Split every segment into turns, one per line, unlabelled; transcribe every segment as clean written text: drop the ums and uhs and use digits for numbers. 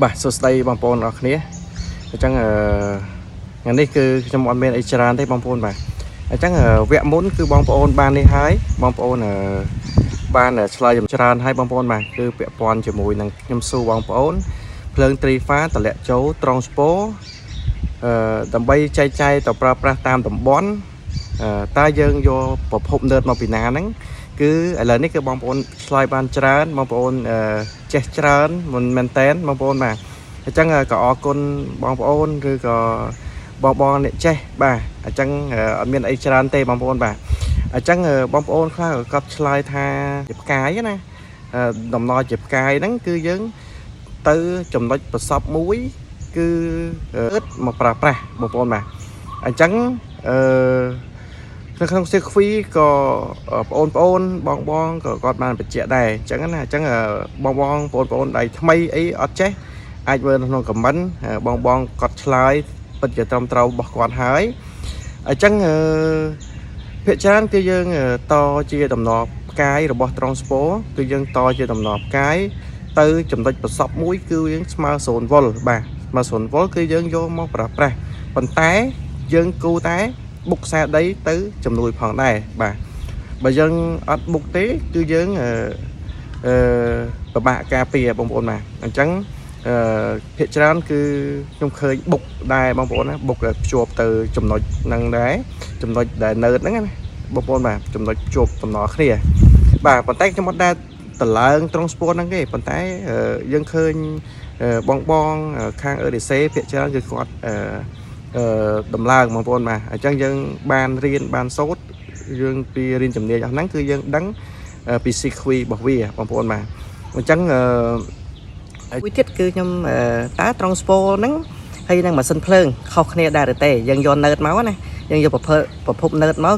បាទសួស្តីបងប្អូនអរគ្នាអញ្ចឹងថ្ងៃនេះគឺខ្ញុំអត់មានអីច្រើនទេបងប្អូនបាទអញ្ចឹងវគ្គមុនគឺបងប្អូនបាននេះហើយបងប្អូនបានឆ្លើយច្រើនហើយបងប្អូនបាទគឺពាក់ព័ន្ធជាមួយនឹងខ្ញុំសួរបងប្អូនភ្លើងត្រីហ្វាតម្លាក់ចូលត្រង់ស្ពោដើម្បីចែកចាយទៅប្រើប្រាស់តាមតំបន់តើយើងយកប្រភពណឺតមកពីណាហ្នឹងគឺឥឡូវនេះគឺបងប្អូនឆ្លើយបានច្រើនបងប្អូនចេះច្រើនមិនមែនតែនបងប្អូនបាទអញ្ចឹងក៏អរគុណបងប្អូនឬក៏បងអ្នកចេះបាទអញ្ចឹងអត់មានអីច្រើនទេបងប្អូនបាទអញ្ចឹងបងប្អូនខ្លះក៏ឆ្លើយថាជាផ្កាយណាដំណរជាផ្កាយហ្នឹងគឺយើងទៅចំណុចប្រសពមួយគឺមកប្រើប្រាស់បងប្អូនបាទអញ្ចឹងនៅក្នុង circuit ក៏បងក៏គាត់បានបញ្ជាក់ដែរអញ្ចឹងណាអញ្ចឹងបងប្អូនដៃថ្មីអីអត់ចេះអាចមើលក្នុង comment បងគាត់ឆ្លើយពិតជាត្រឹមត្រូវរបស់គាត់ហើយអញ្ចឹងភាគច្រើនគឺយើងតជាដំណរផ្កាយរបស់ត្រង់ស្ពោគឺយើងតជាដំណរផ្កាយទៅចំណុចប្រសពមួយគឺយើងស្មើ0 V បាទស្មើ0 V គឺយើងយកមកប្រើប្រាស់ប៉ុន្តែយើងគូតែបុកខ្សែដីទៅជំនួយផងដែរបាទបើយើងអត់បុកទេគឺយើងពិបាកការពារបងប្អូនបាទអញ្ចឹងភាគច្រើនគឺខ្ញុំឃើញបុកដែរបងប្អូនណាបុកភ្ជាប់ទៅចំណុចហ្នឹងដែរចំណុចដែលណឺតហ្នឹងណាបងប្អូនបាទចំណុចភ្ជាប់តំណគ្នាបាទប៉ុន្តែខ្ញុំអត់ដែរតម្លើងត្រង់ស្ពោហ្នឹងទេប៉ុន្តែយើងឃើញបងខាងEDCភាគច្រើនគឺគាត់ដំឡើងបងប្អូនបាទអញ្ចឹងយើងបានរៀនបានសូត្រយើងពីរៀនជំនាញអស់ហ្នឹងគឺយើងដឹងពី circuit របស់វាបងប្អូនបាទអញ្ចឹងមួយទៀតគឺខ្ញុំតើត្រង់ស្ពោហ្នឹងហើយនឹងម៉ាស៊ីនភ្លើងខុសគ្នាដែរឬទេយើងយកណឺតមកណាយើងយកប្រភពណឺតមក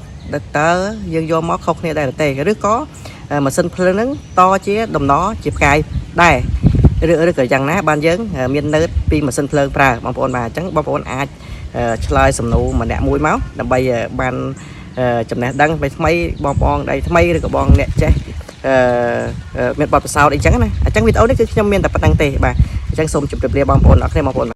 តើយើងយកមកខុសគ្នាដែរឬទេឬក៏ម៉ាស៊ីនភ្លើងហ្នឹងតជាដំណរជាផ្កាយដែរឬក៏យ៉ាងណាបានយើងមានណឺតពីម៉ាស៊ីនភ្លើងប្រើបងប្អូនបាទអញ្ចឹងបងប្អូនអាចឆ្លើយសំណួរម្នាក់មួយមកដើម្បីបានចំណេះដឹងថ្មីបងប្អូនដៃថ្មីឬក៏បងអ្នកចេះមានបទពិសោធន៍អីចឹងណាអញ្ចឹងវីដេអូនេះគឺខ្ញុំមានតែប៉ុណ្្នឹងទេបាទអញ្ចឹងសូមជម្រាបលាបងប្អូនអរគុណបងប្អូន